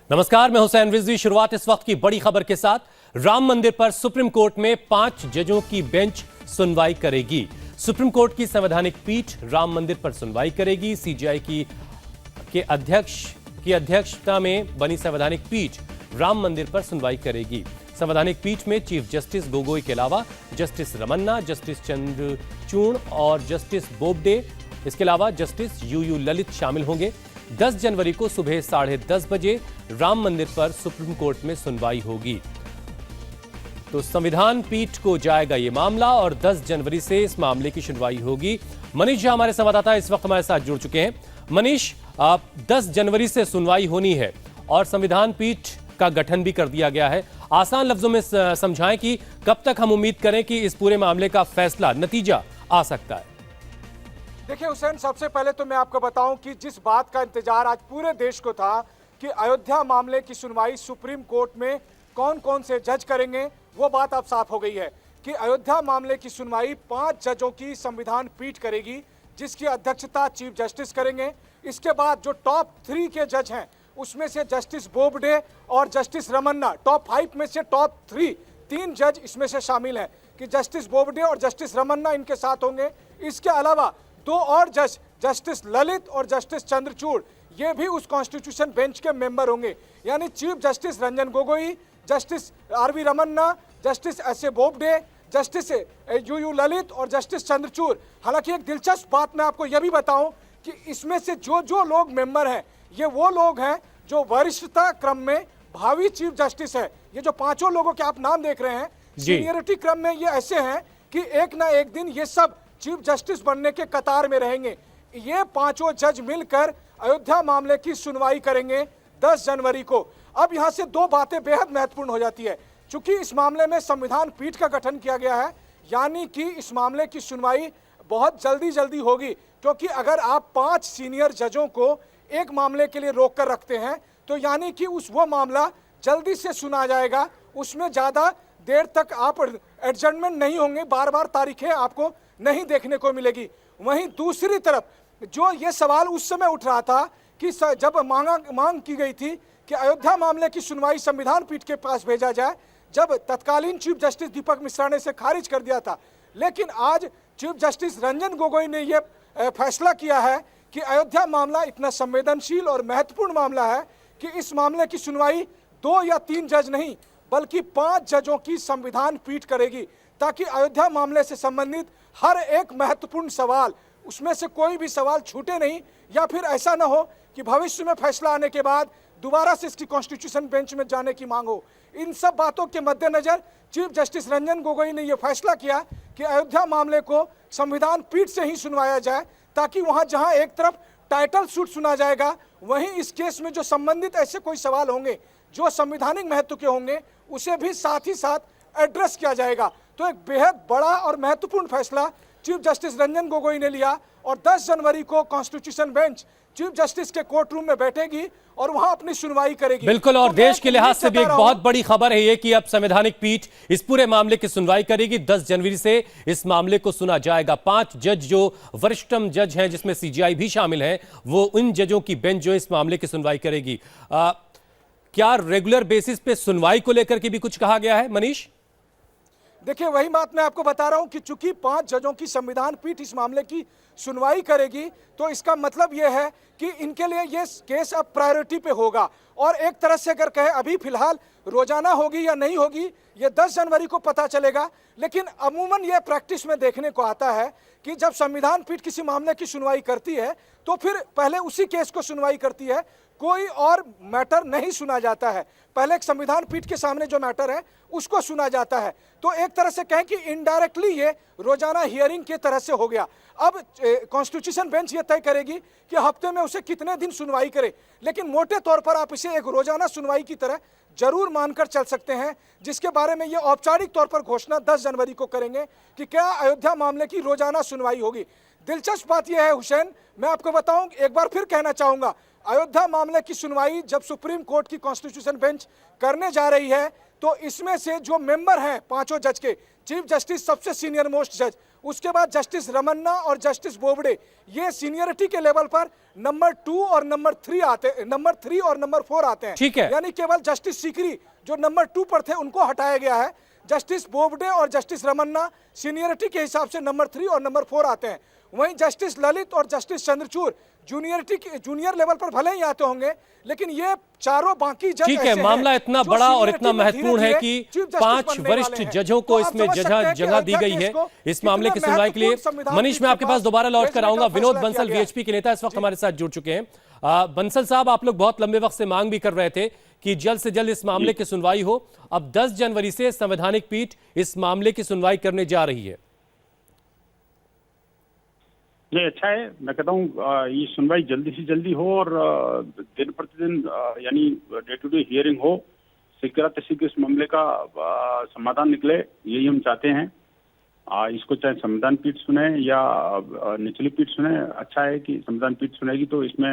नमस्कार, मैं हुसैन रिजवी। शुरुआत इस वक्त की बड़ी खबर के साथ। राम मंदिर पर सुप्रीम कोर्ट में 5 जजों की बेंच सुनवाई करेगी। सुप्रीम कोर्ट की संवैधानिक पीठ राम मंदिर पर सुनवाई करेगी। सीजेआई के अध्यक्ष की अध्यक्षता में बनी संवैधानिक पीठ राम मंदिर पर सुनवाई करेगी। संवैधानिक पीठ में चीफ जस्टिस गोगोई के अलावा जस्टिस रमन्ना, जस्टिस चंद्रचूड़ और जस्टिस बोबडे, इसके अलावा जस्टिस यूयू ललित शामिल होंगे। 10 जनवरी को सुबह 10:30 बजे राम मंदिर पर सुप्रीम कोर्ट में सुनवाई होगी। तो संविधान पीठ को जाएगा यह मामला और 10 जनवरी से इस मामले की सुनवाई होगी। मनीष झा हमारे संवाददाता इस वक्त हमारे साथ जुड़ चुके हैं। मनीष, 10 जनवरी से सुनवाई होनी है और संविधान पीठ का गठन भी कर दिया गया है। आसान लफ्जों में समझाएं कि कब तक हम उम्मीद करें कि इस पूरे मामले का फैसला, नतीजा आ सकता है। देखिए हुसैन, सबसे पहले तो मैं आपको बताऊं कि जिस बात का इंतजार आज पूरे देश को था कि अयोध्या मामले की सुनवाई सुप्रीम कोर्ट में कौन कौन से जज करेंगे, वो बात अब साफ हो गई है कि अयोध्या मामले की सुनवाई 5 जजों की संविधान पीठ करेगी, जिसकी अध्यक्षता चीफ जस्टिस करेंगे। इसके बाद जो टॉप 3 के जज हैं, उसमें से जस्टिस बोबडे और जस्टिस रमन्ना, टॉप 5 में से टॉप 3 जज इसमें से शामिल हैं कि जस्टिस बोबडे और जस्टिस रमन्ना इनके साथ होंगे। इसके अलावा 2 और जज, जस्टिस ललित और जस्टिस चंद्रचूड़, ये भी उस कॉन्स्टिट्यूशन बेंच के मेंबर होंगे। यानी chief justice Ranjan Gogoi, justice R V Ramana, justice S A. Bobde, justice U U Lalit और जस्टिस चंद्रचूड़। हालांकि एक दिलचस्प बात मैं आपको यह भी बताऊं कि इसमें से जो लोग मेंबर हैं, ये वो लोग हैं जो वरिष्ठता क्रम में भावी चीफ जस्टिस है। ये जो 5 लोगों के आप नाम देख रहे हैं, सीनियरिटी क्रम में ये ऐसे हैं कि एक ना एक दिन ये सब चीफ जस्टिस बनने के कतार में रहेंगे। ये 5 जज मिलकर अयोध्या मामले की सुनवाई करेंगे 10 जनवरी को। अब यहाँ से 2 बातें बेहद महत्वपूर्ण हो जाती है। चूंकि इस मामले में संविधान पीठ का गठन किया गया है, यानी कि इस मामले की सुनवाई बहुत जल्दी होगी, क्योंकि अगर आप 5 सीनियर जजों को एक मामले के लिए रोक कर रखते हैं तो यानी कि वो मामला जल्दी से सुना जाएगा, उसमें ज़्यादा देर तक आप एडजमेंट नहीं होंगे, बार तारीखें आपको नहीं देखने को मिलेगी। वहीं दूसरी तरफ जो ये सवाल उस समय उठ रहा था कि जब मांग की गई थी कि अयोध्या मामले की सुनवाई संविधान पीठ के पास भेजा जाए, जब तत्कालीन चीफ जस्टिस दीपक मिश्रा ने इसे खारिज कर दिया था। लेकिन आज चीफ जस्टिस रंजन गोगोई ने यह फैसला किया है कि अयोध्या मामला इतना संवेदनशील और महत्वपूर्ण मामला है कि इस मामले की सुनवाई 2 या 3 जज नहीं बल्कि 5 जजों की संविधान पीठ करेगी, ताकि अयोध्या मामले से संबंधित हर एक महत्वपूर्ण सवाल, उसमें से कोई भी सवाल छूटे नहीं, या फिर ऐसा ना हो कि भविष्य में फैसला आने के बाद दोबारा से इसकी कॉन्स्टिट्यूशन बेंच में जाने की मांग हो। इन सब बातों के मद्देनजर चीफ जस्टिस रंजन गोगोई ने यह फैसला किया कि अयोध्या मामले को संविधान पीठ से ही सुनवाया जाए, ताकि वहां जहां एक तरफ टाइटल सूट सुना जाएगा, वहीं इस केस में जो संबंधित ऐसे कोई सवाल होंगे जो संवैधानिक महत्व के होंगे, उसे भी साथ ही साथ एड्रेस किया जाएगा। तो एक बेहद बड़ा और महत्वपूर्ण फैसला चीफ जस्टिस रंजन गोगोई ने लिया और 10 जनवरी को कॉन्स्टिट्यूशन बेंच चीफ जस्टिस के कोर्ट रूम में बैठेगी और वहां अपनी सुनवाई करेगी। बिल्कुल, और देश के लिहाज से भी एक बहुत बड़ी खबर है ये कि अब संवैधानिक पीठ इस पूरे मामले की सुनवाई करेगी। 10 जनवरी से इस मामले को सुना जाएगा। 5 जज जो वरिष्ठतम जज हैं, जिसमें सीजेआई भी शामिल है, वो उन जजों की बेंच जो इस मामले की सुनवाई करेगी। क्या रेगुलर बेसिस पे सुनवाई को लेकर के भी कुछ कहा गया है, मनीष? देखिए, वही बात मैं आपको बता रहा हूं कि चूंकि 5 जजों की संविधान पीठ इस मामले की सुनवाई करेगी, तो इसका मतलब यह है कि इनके लिए यह केस अब प्रायोरिटी पे होगा। और एक तरह से अगर कहे अभी फिलहाल रोजाना होगी या नहीं होगी, ये 10 जनवरी को पता चलेगा। लेकिन अमूमन यह प्रैक्टिस में देखने को आता है कि जब संविधान पीठ किसी मामले की सुनवाई करती है तो फिर पहले उसी केस को सुनवाई करती है, कोई और मैटर नहीं सुना जाता है। पहले एक संविधान पीठ के सामने जो मैटर है उसको सुना जाता है। तो एक तरह से कहें कि इनडायरेक्टली ये रोजाना हियरिंग की तरह से हो गया। अब कॉन्स्टिट्यूशन बेंच ये तय करेगी कि हफ्ते में उसे कितने दिन सुनवाई करे, लेकिन मोटे तौर पर आप इसे एक रोजाना सुनवाई की तरह जरूर मानकर चल सकते हैं, जिसके बारे में ये औपचारिक तौर पर घोषणा 10 जनवरी को करेंगे कि क्या अयोध्या मामले की रोजाना सुनवाई होगी। दिलचस्प बात यह है हुसैन, मैं आपको बताऊं, एक बार फिर कहना चाहूंगा, अयोध्या मामले की सुनवाई जब सुप्रीम कोर्ट की कॉन्स्टिट्यूशन बेंच करने जा रही है, तो इसमें से जो मेंबर हैं 5 जज के, चीफ जस्टिस सबसे सीनियर मोस्ट जज, उसके बाद जस्टिस रमन्ना और जस्टिस बोबडे, ये सीनियरिटी के लेवल पर नंबर 2 और नंबर 3 और नंबर 4 आते हैं। ठीक है। यानी केवल जस्टिस सीकरी जो नंबर 2 पर थे उनको हटाया गया है। जस्टिस बोबडे और जस्टिस रमन्ना सीनियरिटी के हिसाब से नंबर 3 और नंबर 4 आते हैं। वहीं जस्टिस ललित और जस्टिस चंद्रचूड़ जूनियर लेवल पर भले ही आते होंगे, लेकिन ये चारों बाकी जज ठीक है, मामला इतना बड़ा और इतना महत्वपूर्ण है कि 5 वरिष्ठ जजों को इसमें जगह दी गई है इस मामले की सुनवाई के लिए। मनीष, मैं आपके पास दोबारा लौट कर आऊंगा। विनोद बंसल वीएचपी के नेता इस वक्त हमारे साथ जुड़ चुके हैं। बंसल साहब, आप लोग बहुत लंबे वक्त से मांग भी कर रहे थे कि जल्द से जल्द इस मामले की सुनवाई हो। अब 10 जनवरी से संवैधानिक पीठ इस मामले की सुनवाई करने जा रही है। ये अच्छा है। मैं कहता हूँ ये सुनवाई जल्दी से जल्दी हो और दिन प्रतिदिन यानी डे टू डे हियरिंग हो, शीघ्र इस मामले का समाधान निकले, यही हम चाहते हैं। इसको चाहे संविधान पीठ सुने या निचली पीठ सुने, अच्छा है कि संविधान पीठ सुनेगी तो इसमें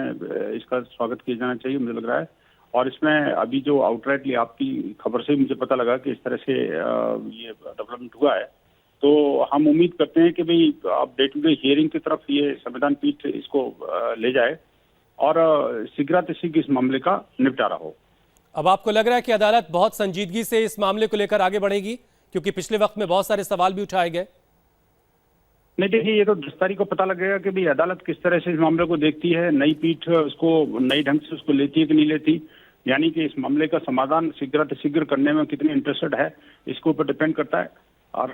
इसका स्वागत किया जाना चाहिए, मुझे लग रहा है। और इसमें अभी जो आउटराइटली आपकी खबर से मुझे पता लगा कि इस तरह से ये डेवलपमेंट हुआ है, तो हम उम्मीद करते हैं कि भाई अब डे टू डे हियरिंग की तरफ ये संविधान पीठ इसको ले जाए और शीघ्र इस मामले का निपटारा हो। अब आपको लग रहा है कि अदालत बहुत संजीदगी से इस मामले को लेकर आगे बढ़ेगी, क्योंकि पिछले वक्त में बहुत सारे सवाल भी उठाए गए? नहीं, देखिए, ये तो 10 तारीख को पता लगेगा कि भाई अदालत किस तरह से इस मामले को देखती है, नई पीठ उसको नई ढंग से उसको लेती है कि नहीं लेती, यानी कि इस मामले का समाधान शीघ्र करने में कितनी इंटरेस्टेड है, इसके ऊपर डिपेंड करता है। और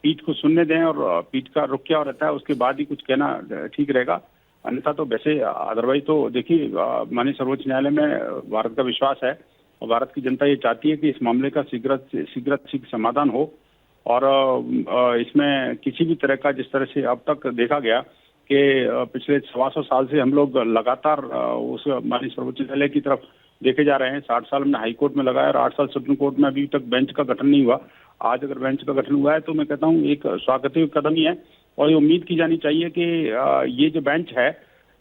पीठ को सुनने दें और पीठ का रुख क्या रहता है उसके बाद ही कुछ कहना ठीक रहेगा। अन्यथा तो वैसे अदरवाइज तो देखिए, माननीय सर्वोच्च न्यायालय में भारत का विश्वास है और भारत की जनता ये चाहती है कि इस मामले का शीघ्र समाधान हो। और इसमें किसी भी तरह का, जिस तरह से अब तक देखा गया कि पिछले 125 साल से हम लोग लगातार उस माननीय सर्वोच्च न्यायालय की तरफ देखे जा रहे हैं। 60 साल हमने हाई कोर्ट में लगाया और 8 साल सुप्रीम कोर्ट में, अभी तक बेंच का गठन नहीं हुआ। आज अगर बेंच का गठन हुआ है तो मैं कहता हूँ एक स्वागत कदम ही है और ये उम्मीद की जानी चाहिए कि ये जो बेंच है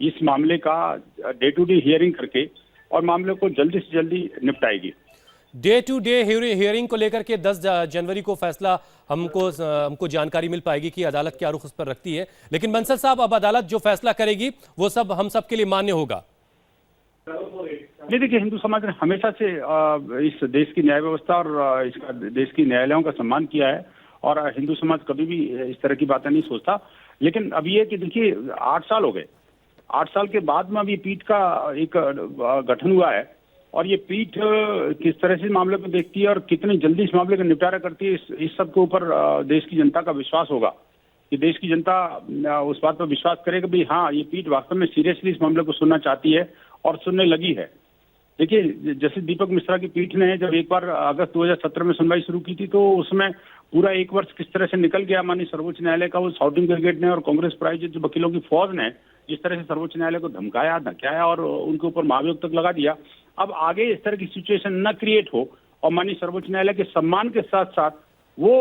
इस मामले का डे टू डे हियरिंग करके और मामले को जल्दी से जल्दी निपटाएगी। डे टू डे हियरिंग को लेकर के 10 जनवरी को फैसला हमको जानकारी मिल पाएगी कि अदालत क्या रुख उस पर रखती है। लेकिन बंसल साहब, अब अदालत जो फैसला करेगी वो सब हम सब के लिए मान्य होगा? नहीं, देखिए, हिंदू समाज ने हमेशा से इस देश की न्याय व्यवस्था और इसका देश की न्यायालयों का सम्मान किया है और हिंदू समाज कभी भी इस तरह की बातें नहीं सोचता। लेकिन अब ये कि देखिए, 8 साल हो गए, 8 साल के बाद में अभी पीठ का एक गठन हुआ है और ये पीठ किस तरह से मामले को देखती है और कितनी जल्दी इस मामले का निपटारा करती है, इस सब के ऊपर देश की जनता का विश्वास होगा कि देश की जनता उस बात पर विश्वास करे कि भाई हाँ, ये पीठ वास्तव में सीरियसली इस मामले को सुनना चाहती है और सुनने लगी है। देखिए, जैसे दीपक मिश्रा की पीठ ने जब एक बार अगस्त 2017 में सुनवाई शुरू की थी तो उसमें पूरा 1 वर्ष किस तरह से निकल गया माननीय सर्वोच्च न्यायालय का, वो शाउटिंग ब्रिगेड ने और कांग्रेस प्रायोजित जो वकीलों की फौज ने जिस तरह से सर्वोच्च न्यायालय को धमकाया, धमकाया और उनके ऊपर महाभियोग तक लगा दिया। अब आगे इस तरह की सिचुएशन न क्रिएट हो और माननीय सर्वोच्च न्यायालय के सम्मान के साथ साथ वो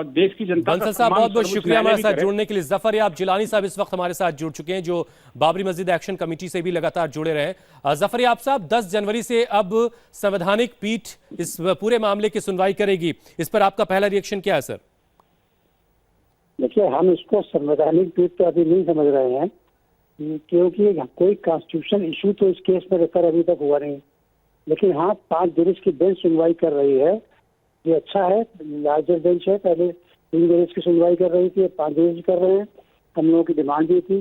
देश की जनता बंसल साहब, बहुत बहुत शुक्रिया हमारे साथ जुड़ने के लिए। जफर याब जिलानी साहब इस वक्त हमारे साथ जुड़ चुके हैं, जो बाबरी मस्जिद एक्शन कमेटी से भी लगातार जुड़े रहे। जफर याब साहब, 10 जनवरी से अब संवैधानिक पीठ इस पूरे मामले की सुनवाई करेगी, इस पर आपका पहला रिएक्शन क्या है सर? देखिए, हम इसको संवैधानिक पीठ तो अभी नहीं समझ रहे हैं, क्योंकि कोई कॉन्स्टिट्यूशन इशू तो इस केस में रेफर अभी तक हुआ नहीं। लेकिन हाँ, 5 जजेस की बेंच सुनवाई कर रही है, ये अच्छा है, लार्जर बेंच है। पहले 3 जजेस की सुनवाई कर रही थी, 5 जजेस कर रहे हैं। हम लोगों की डिमांड भी थी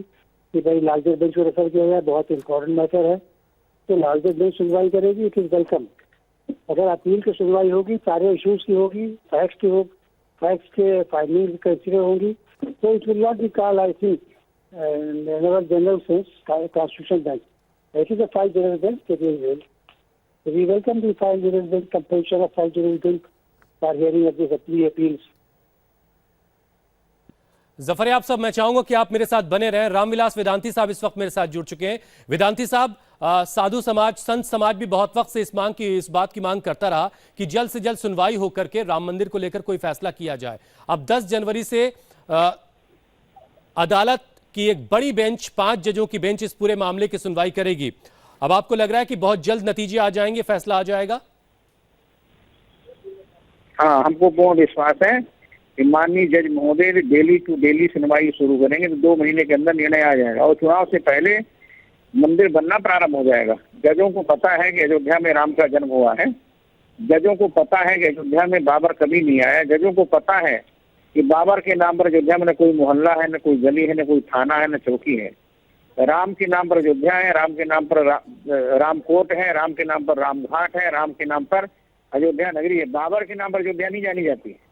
कि भाई लार्जर बेंच को रेफर किया जाए, बहुत इंपॉर्टेंट मैटर है, तो लार्जर बेंच सुनवाई करेगी, इट इज वेलकम। अगर अपील की सुनवाई होगी, सारे इश्यूज की होगी, फैक्ट्स के फाइंडिंग कंसिडर होंगी, तो it will not be called, I think, in our general sense, constitutional bench. It is a 5-judge bench that is held. So we welcome the 5-judge bench, compulsion of 5-judge bench for hearing of these appeals. Zafaryab साहब, मैं चाहूंगा कि आप मेरे साथ बने रहें। रामविलास वेदांती साहब इस वक्त मेरे साथ जुड़ चुके हैं। वेदांती साहब, साधु समाज, संत समाज भी बहुत वक्त से इस बात की मांग करता रहा कि जल्द से जल्द सुनवाई होकर के राम मंदिर को लेकर कोई फैसला किया जाए। अब 10 जनवरी से अदालत कि एक बड़ी बेंच, 5 जजों की बेंच इस पूरे मामले की सुनवाई करेगी। अब आपको लग रहा है कि बहुत जल्द नतीजे आ जाएंगे, फैसला आ जाएगा? हाँ, हमको पूर्ण विश्वास है कि माननीय जज महोदय डेली टू डेली सुनवाई शुरू करेंगे तो 2 महीने के अंदर निर्णय आ जाएगा और चुनाव से पहले मंदिर बनना प्रारंभ हो जाएगा। जजों को पता है कि अयोध्या में राम का जन्म हुआ है, जजों को पता है कि अयोध्या में बाबर कभी नहीं आया, जजों को पता है कि बाबर के नाम पर अयोध्या में न कोई मोहल्ला है, न कोई गली है, न कोई थाना है, न चौकी है। राम के नाम पर अयोध्या है, राम के नाम पर राम कोट है, राम के नाम पर राम घाट है, राम के नाम पर अयोध्या नगरी है। बाबर के नाम पर अयोध्या नहीं जानी जाती है।